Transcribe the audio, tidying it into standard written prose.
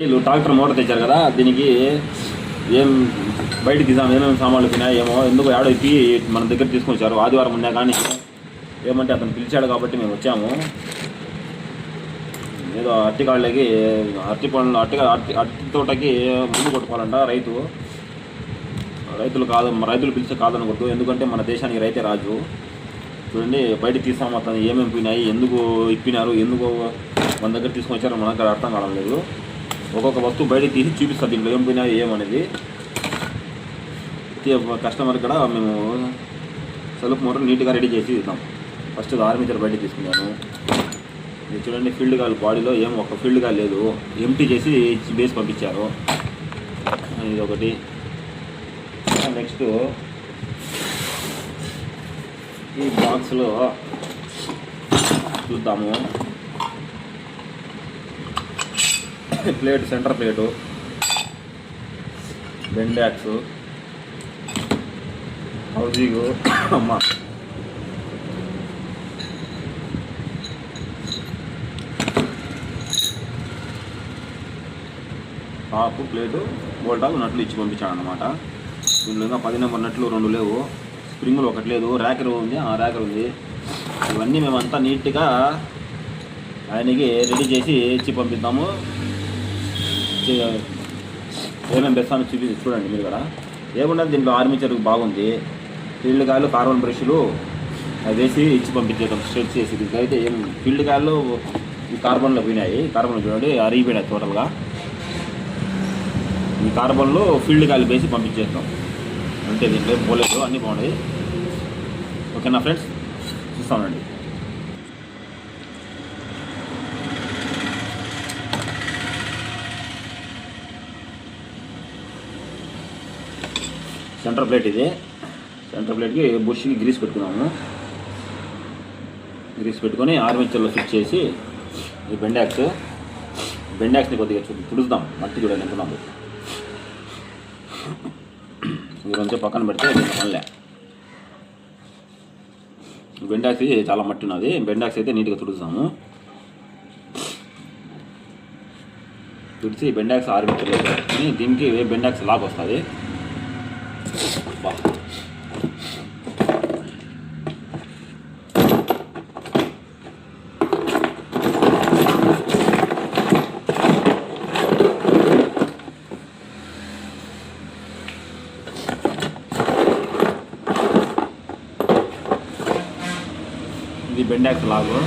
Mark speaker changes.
Speaker 1: వీళ్ళు tractor motor తెచ్చారు కదా, దీనికి ఏం బయట తీసాము, ఏమేమి సామాన్లు తినాయేమో, ఎందుకు ఏడో ఇప్పి మన దగ్గర తీసుకొచ్చారు. ఆదివారం ఉన్నా కానీ ఏమంటే అతను పిలిచాడు కాబట్టి మేము వచ్చాము. ఏదో అరటికాళ్ళకి అరటి పండ్లు అరటి తోటకి ముందు కొట్టుకోవాలంట రైతులు పిలిచే కాదనకూడదు. ఎందుకంటే మన దేశానికి రైతే రాజు. చూడండి, బయట తీసాము, అతను ఏమేమి పోయినాయి, ఎందుకు ఇప్పినారు, ఎందుకు మన దగ్గర తీసుకొని వచ్చారో మన దగ్గర అర్థం కావడం లేదు. ఒక్కొక్క వస్తువు బయట తీసి చూపిస్తుంది, దీంట్లో ఏం పోయినా ఏమనేది. కస్టమర్ కూడా మేము సెల్ఫ్ మోటార్ నీట్గా రెడీ చేసి ఇద్దాం. ఫస్ట్ ఆర్మీచర్ బయట తీసుకున్నాను. ఇది చూడండి, ఫీల్డ్ గాల్ బాడీలో ఏం ఒక ఫీల్డ్ గాల్ లేదు, ఎంటీ చేసి బేస్ పంపించారు. ఇది ఒకటి. నెక్స్ట్ ఈ బాక్స్లో చూద్దాము. ప్లేట్, సెంటర్ ప్లేటు, బెండాక్స్, హౌజింగ్, అమ్మ టాపు, ప్లేటు, బోల్టాలు, నట్లు ఇచ్చి పంపించాడు అనమాట. దీనిలో ఇంకా 10 నెంబర్ నట్లు 2 లేవు, స్ప్రింగులు ఒకటి లేదు, ర్యాకర్ ఉంది, ర్యాకర్ ఉంది. ఇవన్నీ మేమంతా నీట్గా ఆయనకి రెడీ చేసి ఇచ్చి పంపిద్దాము. ఏమేమి బెస్తాను చూడండి మీరు కూడా. ఏమున్నది దీంట్లో, ఆర్మీచర్ బాగుంది, ఫీల్డ్ కాయలు, కార్బన్ బ్రష్లు అవి వేసి ఇచ్చి పంపించేద్దాం స్ట్రెచ్ చేసి. దీనికైతే ఏం ఫీల్డ్ కాయలు ఈ కార్బన్లో పోయినాయి, కార్బన్లో చూడండి అరిగిపోయినాయి టోటల్గా. ఈ కార్బన్లో ఫీల్డ్ కాయలు వేసి పంపించేస్తాం అంటే దీంట్లో ఏం పోలేదు, అన్నీ బాగున్నాయి. ఓకేనా ఫ్రెండ్స్, చూస్తామండి. సెంటర్ ప్లేట్ ఇది. సెంటర్ ప్లేట్కి బుష్కి గ్రీస్ పెట్టుకున్నాము. గ్రీస్ పెట్టుకొని ఆర్మేచర్లో ఫిట్ చేసి ఈ బెండాక్స్ని కొద్దిగా తుడుస్తాం. మట్టి చూడండి ఎంత ఉన్నాము. ఇది కొంచెం పక్కన పెడితే మళ్ళీ బెండాక్స్ చాలా మట్టి ఉన్నది. బెండాక్స్ అయితే నీట్గా తుడుస్తాము. తుడిచి బెండాక్స్ ఆర్మేచర్లో పెట్టుకుని దీనికి బెండాక్స్ లాక్ వస్తుంది. ఇది బెండాక్స్ లాగు.